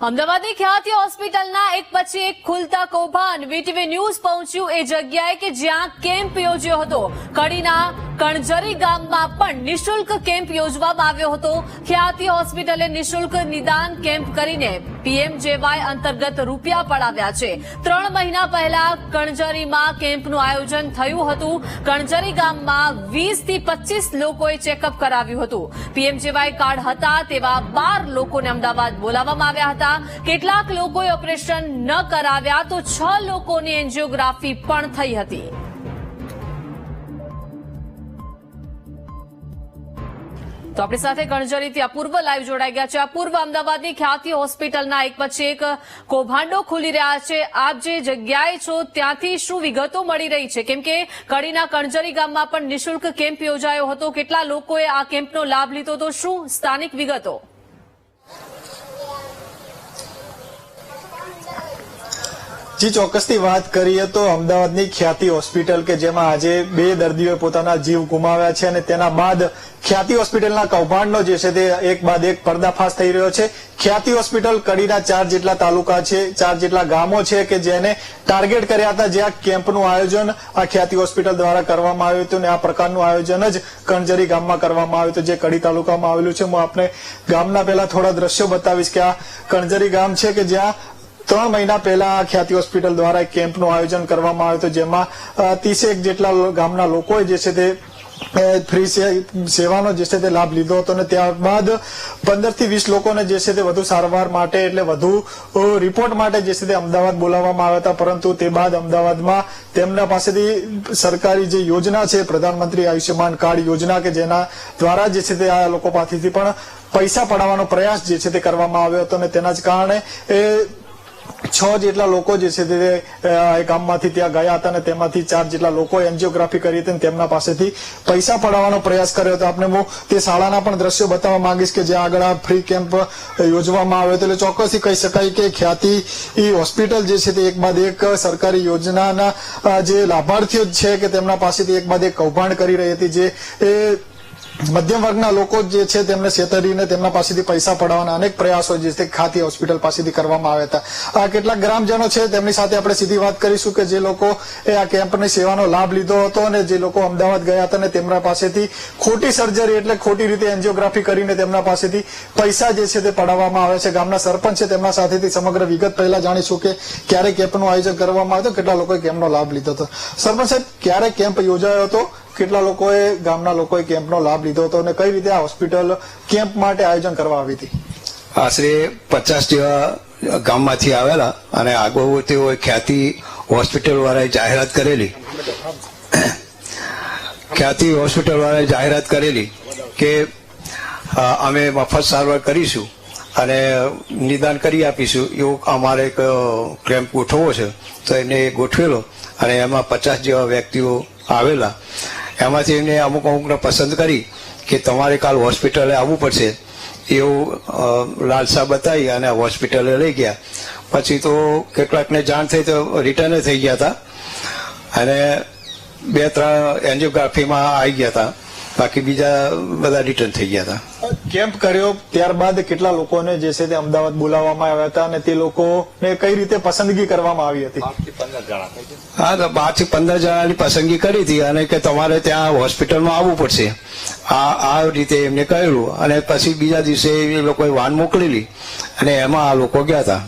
અમદાવાદની ખ્યાતિ હોસ્પિટલના એક પછી એક ખુલતા કૌભાંડ વીટીવી ન્યૂઝ પહોંચ્યું એ જગ્યાએ કે જ્યાં કેમ્પ યોજ્યો હતો। કડીના કણજરી ગામમાં પણ નિઃશુલ્ક કેમ્પ યોજવામાં આવ્યો હતો। ખ્યાતિ હોસ્પિટલે નિઃશુલ્ક નિદાન કેમ્પ કરીને પીએમજેવાય અંતર્ગત રૂપિયા પડાવ્યા છે। 3 મહિના પહેલા કણજરીમાં કેમ્પનું આયોજન થયું હતું। કણજરી ગામમાં 20 થી 25 લોકોએ ચેકઅપ કરાવ્યું હતું। પીએમજેવાય કાર્ડ હતા તેવા 12 લોકોને અમદાવાદ બોલાવવામાં આવ્યા હતા। કેટલાક લોકોએ ઓપરેશન ન કરાવ્યા તો 6 લોકોની એન્જિયોગ્રાફી પણ થઈ હતી। તો આપણી સાથે કણજરીથી અપૂર્વ લાઈવ જોડાઈ ગયા છે। અપૂર્વ, અમદાવાદની ખ્યાતિ હોસ્પિટલના એક પછી એક કૌભાંડો ખુલી રહ્યા છે। આપ જે જગ્યાએ છો ત્યાંથી શું વિગતો મળી રહી છે? કેમ કે કડીના કણજરી ગામમાં પણ નિઃશુલ્ક કેમ્પ યોજાયો હતો। કેટલા લોકોએ આ કેમ્પનો લાભ લીધો તો શું સ્થાનિક વિગતો? જી, ચોક્કસથી વાત કરીએ તો અમદાવાદની ખ્યાતિ હોસ્પિટલ કે જેમાં આજે 2 દર્દીઓએ પોતાના જીવ ગુમાવ્યા છે અને તેના બાદ ખ્યાતિ હોસ્પિટલના કૌભાંડનો જે છે તે એક બાદ એક પર્દાફાશ થઈ રહ્યો છે। ખ્યાતિ હોસ્પિટલ કડીના 4 જેટલા તાલુકા છે, 4 જેટલા ગામો છે કે જેને ટાર્ગેટ કર્યા હતા, જ્યાં કેમ્પનું આયોજન આ ખ્યાતિ હોસ્પિટલ દ્વારા કરવામાં આવ્યું હતું અને આ પ્રકારનું આયોજન જ કણજરી ગામમાં કરવામાં આવ્યું હતું, જે કડી તાલુકામાં આવેલું છે। હું આપને ગામના પહેલા થોડા દ્રશ્યો બતાવીશ કે આ કણજરી ગામ છે કે જ્યાં 3 મહિના પહેલા ખ્યાતિ હોસ્પિટલ દ્વારા એક કેમ્પનું આયોજન કરવામાં આવ્યું હતું, જેમાં 30 જેટલા ગામના લોકોએ જે છે તે ફ્રી સેવાનો જે છે તે લાભ લીધો હતો અને ત્યારબાદ 15 થી 20 લોકોને જે છે તે વધુ સારવાર માટે એટલે વધુ રિપોર્ટ માટે જે છે તે અમદાવાદ બોલાવવામાં આવ્યા હતા। પરંતુ તે બાદ અમદાવાદમાં તેમના પાસેથી સરકારી જે યોજના છે, પ્રધાનમંત્રી આયુષ્યમાન કાર્ડ યોજના, કે જેના દ્વારા જે છે તે આ લોકો પાસેથી પણ પૈસા પડાવવાનો પ્રયાસ જે છે તે કરવામાં આવ્યો હતો અને તેના જ કારણે 6 જેટલા લોકો જે છે તે ગામમાંથી ત્યાં ગયા હતા અને તેમાંથી 4 જેટલા લોકોએ એન્જિયોગ્રાફી કરી હતી અને તેમના પાસેથી પૈસા પડાવવાનો પ્રયાસ કર્યો હતો। આપણે હું તે શાળાના પણ દ્રશ્યો બતાવવા માંગીશ કે જ્યાં આગળ આ ફ્રી કેમ્પ યોજવામાં આવ્યો હતો। એટલે ચોક્કસથી કહી શકાય કે ખ્યાતિ હોસ્પિટલ જે છે તે એક બાદ એક સરકારી યોજનાના જે લાભાર્થીઓ છે કે તેમના પાસેથી એક બાદ એક કૌભાંડ કરી રહી હતી, જે મધ્યમ વર્ગના લોકો જે છે તેમને છેતરીને તેમના પાસેથી પૈસા પડાવવાના અનેક પ્રયાસો જે છે ખ્યાતિ હોસ્પિટલ પાસેથી કરવામાં આવ્યા હતા। આ કેટલાક ગ્રામજનો છે તેમની સાથે આપણે સીધી વાત કરીશું કે જે લોકો આ કેમ્પની સેવાનો લાભ લીધો હતો અને જે લોકો અમદાવાદ ગયા હતા અને તેમના પાસેથી ખોટી સર્જરી એટલે ખોટી રીતે એન્જિયોગ્રાફી કરીને તેમના પાસેથી પૈસા જે છે તે પડાવવામાં આવે છે। ગામના સરપંચ છે તેમના સાથેથી સમગ્ર વિગત પહેલા જાણીશું કે ક્યારે કેમ્પનું આયોજન કરવામાં આવ્યું, કેટલા લોકોએ કેમ્પનો લાભ લીધો હતો। સરપંચ સાહેબ, ક્યારે કેમ્પ યોજાયો હતો, કેટલા લોકોએ ગામના લોકોએ કેમ્પનો લાભ લીધો હતો અને કઈ રીતે આ હોસ્પિટલ કેમ્પ માટે આયોજન કરવા આવી હતી? આશરે 50 જેવા ગામમાંથી આવેલા અને આગળ તેઓ ખ્યાતિ હોસ્પિટલ વાળાએ જાહેરાત કરેલી કે અમે મફત સારવાર કરીશું અને નિદાન કરી આપીશું, એવું અમારે એક કેમ્પ ગોઠવવો છે। તો એને ગોઠવેલો અને એમાં 50 જેવા વ્યક્તિઓ આવેલા। એમાંથી એમને અમુકને પસંદ કરી કે તમારે કાલ હોસ્પિટલે આવવું પડશે એવું લાલસા બતાવી અને હોસ્પિટલે લઈ ગયા। પછી તો કેટલાકને જાણ થઈ તો રિટર્ન થઈ ગયા હતા અને 2-3 એન્જિયોગ્રાફીમાં આવી ગયા હતા, બાકી બીજા બધા રિટર્ન થઈ ગયા હતા। કેમ્પ કર્યો ત્યારબાદ કેટલા લોકોને જે છે તે અમદાવાદ બોલાવવામાં આવ્યા હતા અને તે લોકોને કઈ રીતે પસંદગી કરવામાં આવી હતી? 12 થી 15 જણાની પસંદગી કરી હતી અને કે તમારે ત્યાં હોસ્પિટલમાં આવવું પડશે, આ રીતે એમને કહેલું અને પછી બીજા દિવસે એ લોકોએ વાન મોકલેલી અને એમાં આ લોકો ગયા હતા।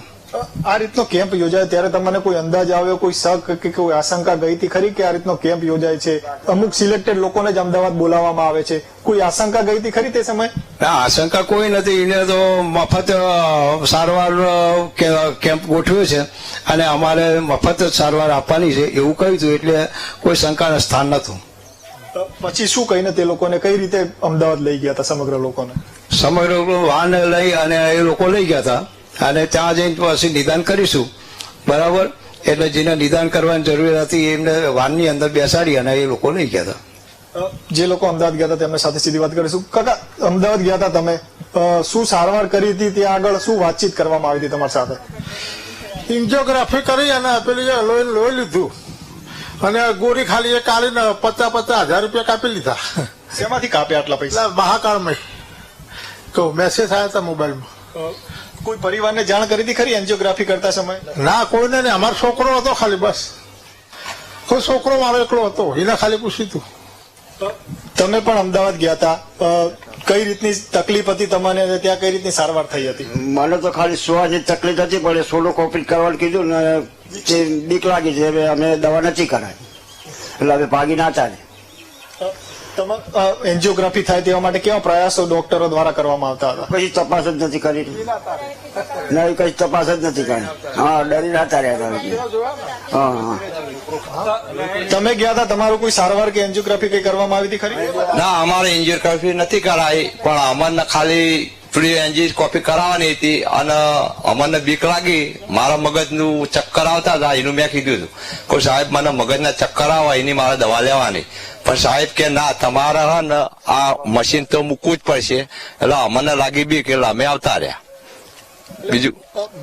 આ રીતનો કેમ્પ યોજાય ત્યારે તમને કોઈ અંદાજ આવ્યો, કોઈ શક કે કોઈ આશંકા ગઈ હતી ખરી કે આ રીતનો કેમ્પ યોજાય છે, અમુક સિલેક્ટેડ લોકોને જ અમદાવાદ બોલાવવામાં આવે છે, કોઈ આશંકા ગઈ હતી ખરી તે સમયે? આશંકા કોઈ નથી, એને તો મફત સારવાર કેમ્પ ગોઠવ્યો છે અને અમારે મફત સારવાર આપવાની છે એવું કહ્યું હતું, એટલે કોઈ શંકાના સ્થાન નતું। પછી શું કહીને તે લોકોને કઈ રીતે અમદાવાદ લઈ ગયા હતા? સમગ્ર વાન લઈ અને એ લોકો લઈ ગયા હતા અને ત્યાં જઈને પછી નિદાન કરીશું, બરાબર? એટલે જેને નિદાન કરવાની જરૂર હતી એમને વાનની અંદર બેસાડી અને એ લોકો લઈ ગયા હતા। જે લોકો અમદાવાદ ગયા હતા તેમની સાથે સીધી વાત કરીશું। કાકા, અમદાવાદ ગયા હતા તમે, શું સારવાર કરી હતી, ત્યાં આગળ શું વાતચીત કરવામાં આવી હતી તમારી સાથે? એન્જિયોગ્રાફી કરી અને પેલી લોહી લીધું અને ગોળી ખાલી એ કાઢીને 50,000 રૂપિયા કાપી લીધા। શેમાંથી કાપ્યા આટલા પૈસા? મહાકાળમાં મેસેજ આવ્યા હતા મોબાઈલમાં। કોઈ પરિવારને જાણ કરી હતી ખરી એન્જિયોગ્રાફી કરતા સમયે? ના કોઈને નહીં, અમારો છોકરો હતો ખાલી, બસ કોઈ છોકરો મારો એકલો હતો, એને ખાલી પૂછ્યું હતું. તમે પણ અમદાવાદ ગયા હતા, કઈ રીતની તકલીફ હતી તમને અને ત્યાં કઈ રીતની સારવાર થઈ હતી? મને તો ખાલી શ્વાસની તકલીફ હતી, પણ સોનોકોપી કરવાનું કીધું ને તે બીક લાગી છે, હવે અમે દવા નથી કરાવી એટલે હવે ભાગી ના ચાલે. એન્જિયોગ્રાફી થાય તેવા માટે કેવા પ્રયાસો ડોક્ટરો દ્વારા કરવામાં આવતા હતા? કઈ તપાસ જ નથી કરી, નહીં કઈ તપાસ જ નથી કરી. હા, ડરી નાતા રહ્યા હતા. હા, તમે ગયા હતા, તમારું કોઈ સારવાર કે એન્જિયોગ્રાફી કઈ કરવામાં આવી હતી ખરી? ના, અમારે એન્જિયોગ્રાફી નથી કરાવી, પણ અમને ખાલી ફ્રી એન્જિયોગ્રાફી કરાવવાની હતી અને અમને બીક લાગી. મારા મગજનું ચક્કર આવતા હતા, એનું મેં કીધું હતું કોઈ સાહેબ મને મગજના ચક્કર આવે એની મારે દવા લેવાની. પણ સાહેબ કે ના, તમારે હા ને આ મશીન તો મૂકવું જ પડશે. એટલે અમને લાગી બીક, એટલે અમે આવતા રહ્યા. બીજું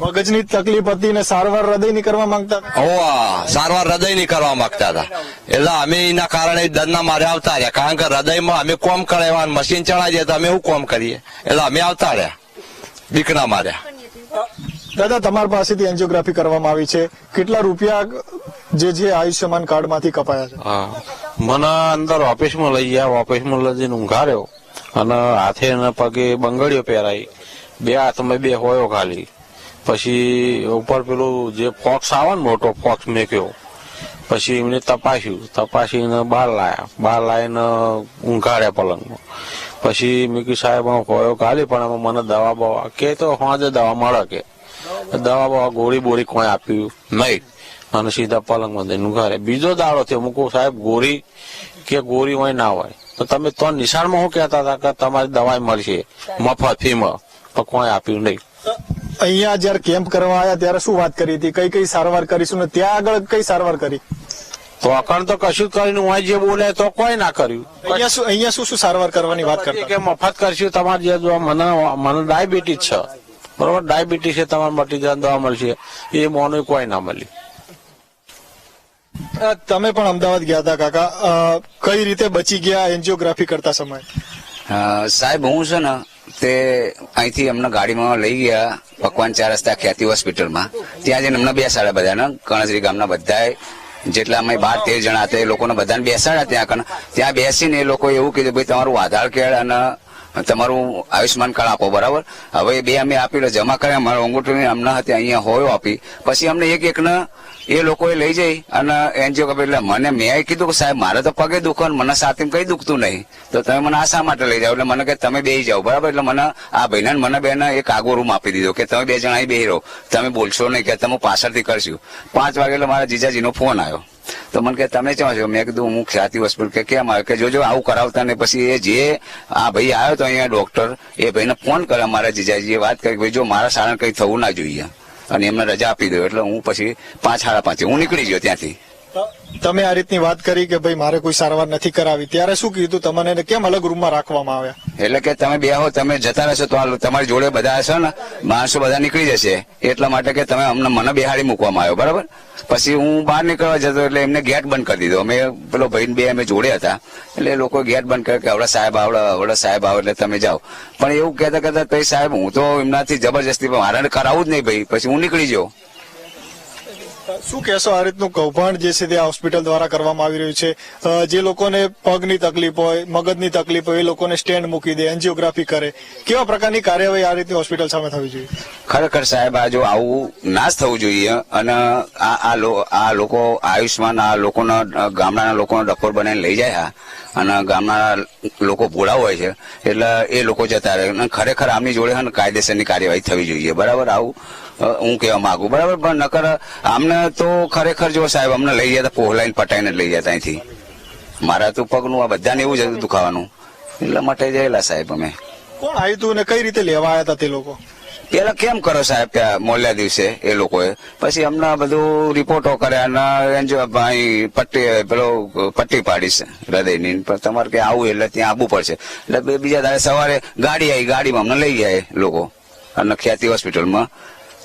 મગજની તકલીફ હતી ને સારવાર હૃદયની કરવા માંગતા હતા? સારવાર હૃદયની કરવા માંગતા હતા, એટલે અમે એના કારણે દરના મારે આવતા રહ્યા. કારણ કે હૃદયમાં અમે કોમ કરાવવાનું મશીન ચડાવી દઈએ તો અમે શું કોમ કરીએ, એટલે અમે આવતા રહ્યા બીકના માર્યા. દાદા, તમારી પાસેથી એન્જિયોગ્રાફી કરવામાં આવી છે, કેટલા રૂપિયા જે આયુષ્યમાન કાર્ડ માંથી કપાયા છે? મને અંદર ઓફિસમાં લઈ ગયા, ઓફિસમાં લઈ જઈને ઊંઘાડ્યો અને હાથે અને પગે બંગડીઓ પહેરાઈ, બે હાથમાં બે હોયો ખાલી. પછી ઉપર પેલું જે ફોક્સ આવે ને મોટો ફોક્સ મેક્યો, પછી એમને તપાસીને બહાર લાવીને ઊંઘાડ્યા પલંગમાં. પછી મેં કીધું સાહેબ હોયો ખાલી, પણ મને દવા બવા કે તો હાજે દવા મળે, કે દવા બવા ગોળી બોળી કોઈ આપ્યું નહીં અને સીધા પલંગમાં જઈને ઊંઘાડ્યા. બીજો દાડો થયો, હું કહું સાહેબ ગોળી હોય ના હોય તો તમે તો નિશાળમાં શું કહેતા હતા કે તમારી દવાઈ મળશે મફત ફીમાં, પણ કોઈ આપ્યું નહીં. અહીંયા જયારે કેમ્પ કરવા આવ્યા ત્યારે શું વાત કરી હતી, કઈ કઈ સારવાર કરીશું ને ત્યાં આગળ કઈ સારવાર કરી? તો અકણ તો કશું કરીને હું જે બોલે તો કોઈ ના કર્યું. અહીંયા શું શું સારવાર કરવાની વાત કરતા? કે મફત કરશું, તમારે જે જો મને ડાયાબિટીસ છે, બરોબર, ડાયાબિટીસ છે, તમારે મટી જાય દવા મળશે, એ મોનું કોઈ ના મળી. તમે પણ અમદાવાદ ગયા હતા કાકા, કઈ રીતે બચી ગયા એન્જિયોગ્રાફી કરતા સમયે? સાહેબ હું છે ને તે અહીંથી અમને ગાડીમાં લઈ ગયા પકવાન 4 રસ્તા ખ્યાતિ હોસ્પિટલમાં. ત્યાં જઈને અમને બેસાડ્યા બધાને, કણજરી ગામના બધા જેટલા અમે 12-13 જણા હતા એ લોકોને બધાને બેસાડ્યા. ત્યાં બેસીને એ લોકો એવું કીધું ભાઈ તમારું આધાર કાર્ડ અને તમારું આયુષ્માન કાર્ડ આપો, બરાબર. હવે બે અમે આપી જમા કર્યા, અમારા અંગૂઠી અમને હતી અહીંયા હોયો આપી. પછી અમને એકને એ લોકોએ લઈ જઈ અને એન્જિયોગ્રાફી, એટલે મેં કીધું કે સાહેબ મારે તો પગે દુખો મને સાથીમાં કઈ દુખતું નહીં, તો તમે મને આ શા માટે લઈ જાઓ? એટલે મને કે તમે બેસી જાઓ, બરાબર. એટલે મને આ ભાઈને મને બેને એક આગો રૂમ આપી દીધો કે તમે 2 જણા અહીં બેસી રહો, તમે બોલશો નહીં, કે તમે પાછળથી કરશું. 5 વાગે એટલે મારા જીજાજીનો ફોન આવ્યો, તો મને કે તમે ક્યાં છો? મેં કીધું હું ખ્યાતિ હોસ્પિટલ. કે કેમ આવ્યો? કે જોજો આવું કરાવતા ને. પછી એ જે આ ભાઈ આવ્યો તો અહીંયા ડોક્ટર, એ ભાઈને ફોન કર્યા મારા જીજાજીએ, વાત કરી ભાઈ જો મારા સારણ કઈ થવું ના જોઈએ અને એમને રજા આપી દો. એટલે હું પછી 5-5:30 હું નીકળી ગયો ત્યાંથી. તમે આ રીતની વાત કરી કે ભાઈ મારે કોઈ સારવાર નથી કરાવી, ત્યારે શું કીધું તમને, કેમ અલગ રૂમમાં રાખવામાં આવ્યા? એટલે કે તમે બે હો, તમે જતા રહેશો તો તમારી જોડે બધા હશે ને માણસો બધા નીકળી જશે, એટલા માટે કે તમે મને બેહાડી મૂકવામાં આવ્યો, બરાબર. પછી હું બહાર નીકળવા જતો એટલે એમને ગેટ બંધ કરી દીધો. અમે પેલો ભાઈ બે અમે જોડે હતા, એટલે એ લોકો ગેટ બંધ કરે કે આવડા સાહેબ આવે એટલે તમે જાઓ. પણ એવું કહેતા ભાઈ સાહેબ હું તો એમનાથી જબરજસ્તી મારે કરાવું જ નહીં ભાઈ. પછી હું નીકળી ગયો. શું કહેશો, આ રીતનું કૌભાંડ જે છે તે આ હોસ્પિટલ દ્વારા કરવામાં આવી રહ્યું છે? જે લોકોને પગની તકલીફ હોય, મગજની તકલીફ હોય, એ લોકોને સ્ટેન્ડ મૂકી દે, એન્જિયોગ્રાફી કરે, કેવા પ્રકારની કાર્યવાહી આ રીતની હોસ્પિટલ સામે થવી જોઈએ? ખરેખર સાહેબ આ જો આવું ના જ થવું જોઈએ. અને આ લોકો આયુષ્માન આ લોકોના ગામડાના લોકોનો ડફોર બનાવીને લઈ જાય અને ગામના લોકો ભોળા હોય છે એટલે એ લોકો જતા રહે. ખરેખર આમની જોડે કાયદેસરની કાર્યવાહી થવી જોઈએ, બરાબર. આવું હું કહેવા માંગુ, બરાબર. પણ નકર આમને તો ખરેખર જો સાહેબ અમને લઈ ગયા પોહલાઈને પટાઈને લઈ ગયા અહીંથી. મારા તો પગનું આ બધાને એવું જ હતું દુખાવાનું, એટલા માટે જયેલા સાહેબ અમે. કોણ આવ્યું હતું ને કઈ રીતે લેવા આવ્યા હતા તે લોકો? પેલા કેમ કરો સાહેબ ત્યાં મોલ્યા દિવસે એ લોકોએ, પછી અમને બધું રિપોર્ટો કર્યા અને પટ્ટી પાડીશ હૃદયની, તમારે કે આવું એટલે ત્યાં આવવું પડશે. એટલે બીજા દાડે સવારે ગાડી આવી, ગાડીમાં અમને લઈ ગયા લોકો અને ખ્યાતિ હોસ્પિટલમાં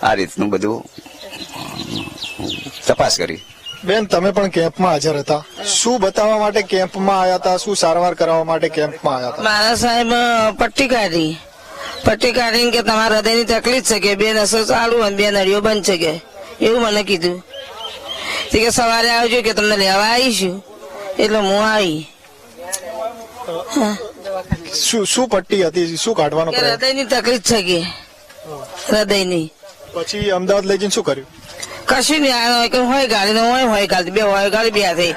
આ રીતનું બધું તપાસ કરી. બેન, તમે પણ કેમ્પમાં હાજર હતા, શું બતાવવા માટે કેમ્પમાં આવ્યા હતા, શું સારવાર કરાવવા માટે કેમ્પમાં આવ્યા હતા? મારા સાહેબ પટ્ટી કાઢી પટ્ટી કાઢીને કે તમારા હૃદયની તકલીફ છે કે 2 નસો ચાલુ અને 2 નળીઓ બંધ છે કે એવું મને કીધું. તે કે સવારે આવજો કે તમને લેવા આવીશું. એટલે હું આવી. શું પટ્ટી હતી, શું કાઢવાનો કે પ્રયાસ? હૃદયની તકલીફ છે કે હૃદયની. પછી અમદાવાદ લઈ જઈને શું કર્યું? કશું નહીં આવ્યો કે હોય ગાડી હોય ગાડી 2 હોય ગાડી 2 થઈ.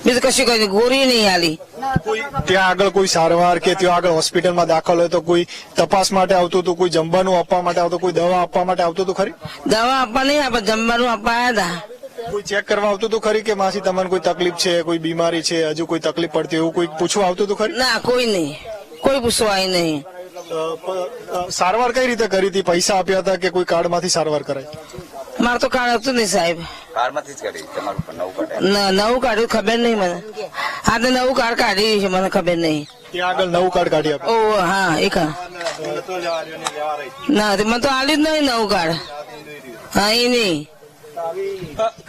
બીજું કશું કઈ ગોળી નહીં આલી. કોઈ ત્યાં આગળ કોઈ સારવાર કે ત્યાં આગળ હોસ્પિટલમાં દાખલ હોય તો કોઈ તપાસ માટે આવતું હતું, કોઈ જમવાનું આપવા માટે આવતું, કોઈ દવા આપવા માટે આવતું હતું ખરી? દવા આપવા નહીં આપે, જમવાનું આપવા આવ્યા હતા. કોઈ ચેક કરવા આવતું હતું ખરી કે માસી તમને કોઈ તકલીફ છે, કોઈ બીમારી છે, હજુ કોઈ તકલીફ પડતી એવું કોઈ પૂછવા આવતું હતું ખરી? ના, કોઈ નહીં, કોઈ પૂછવા આવી નહીં. સારવાર કઈ રીતે કરી હતી? પૈસા આપ્યા હતા કે કોઈ કાર્ડમાંથી સારવાર કરાય? મારે તો કાર્ડ હતું નહીં સાહેબ. કારમાંથી જ કરી તમારું નવું કાઢે. નવું કાઢ્યું ખબર નહીં મને. હા તો નવું કાર્ડ કાઢ્યું છે મને ખબર નહીં. ત્યાં આગળ નવું કાર્ડ કાઢી આપ્યું? ઓ હા એક ના મને તો આલ્યું જ નહીં નવું કાર્ડ. હા એ નહીં.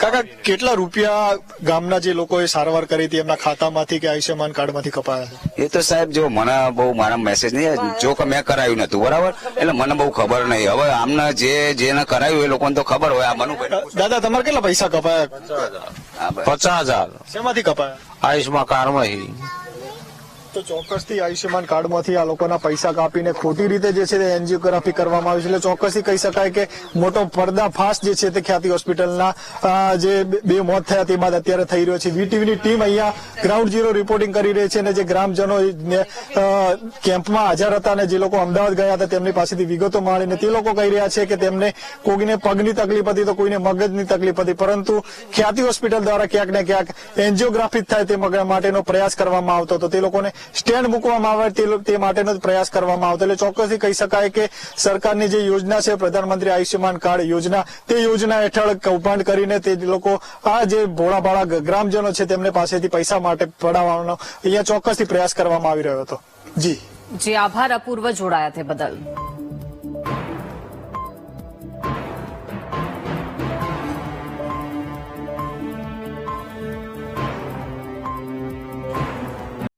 કાકા કેટલા રૂપિયા ગામના જે લોકોએ સારવાર કરી હતી એમના ખાતામાંથી કે આયુષ્યમાન કાર્ડમાંથી કપાયા છે? એ તો સાહેબ જો મને બહુ મારા મેસેજ નહીં, જો કે મેં કરાયું નતું બરાબર, એટલે મને બહુ ખબર નહીં. હવે આમને જેને કરાયું એ લોકોને તો ખબર હોય. આ મનુ દાદા તમારે કેટલા પૈસા કપાયા? 50,000 શેમાંથી કપાયા? આયુષ્માન કાર્ડમાંથી. તો ચોક્કસથી આયુષ્યમાન કાર્ડમાંથી આ લોકોના પૈસા કાપીને ખોટી રીતે જે છે તે એન્જિયોગ્રાફી કરવામાં આવી છે. એટલે ચોક્કસથી કહી શકાય કે મોટો પર્દાફાશ જે છે તે ખ્યાતિ હોસ્પિટલના જે 2 મોત થયા તે બાદ અત્યારે થઈ રહ્યો છે. વીટીવીની ટીમ અહીંયા ગ્રાઉન્ડ ઝીરો રિપોર્ટિંગ કરી રહી છે અને જે ગ્રામજનો કેમ્પમાં હાજર હતા અને જે લોકો અમદાવાદ ગયા હતા તેમની પાસેથી વિગતો માંડીને તે લોકો કહી રહ્યા છે કે તેમને કોઈને પગની તકલીફ હતી તો કોઈને મગજની તકલીફ હતી, પરંતુ ખ્યાતિ હોસ્પિટલ દ્વારા ક્યાંક ને ક્યાંક એન્જિયોગ્રાફી થાય તે માટેનો પ્રયાસ કરવામાં આવતો હતો. તે લોકોને સ્ટેન્ડ મૂકવામાં આવે તે માટેનો પ્રયાસ કરવામાં આવતો. એટલે ચોક્કસથી કહી શકાય કે સરકારની જે યોજના છે પ્રધાનમંત્રી આયુષ્યમાન કાર્ડ યોજના, તે યોજના હેઠળ કૌભાંડ કરીને તે લોકો આ જે ભોળાભાળા ગ્રામજનો છે તેમને પાસેથી પૈસા માટે પડાવવાનો અહીંયા ચોક્કસથી પ્રયાસ કરવામાં આવી રહ્યો હતો. જી આભાર અપૂર્વ જોડાયા તે બદલ.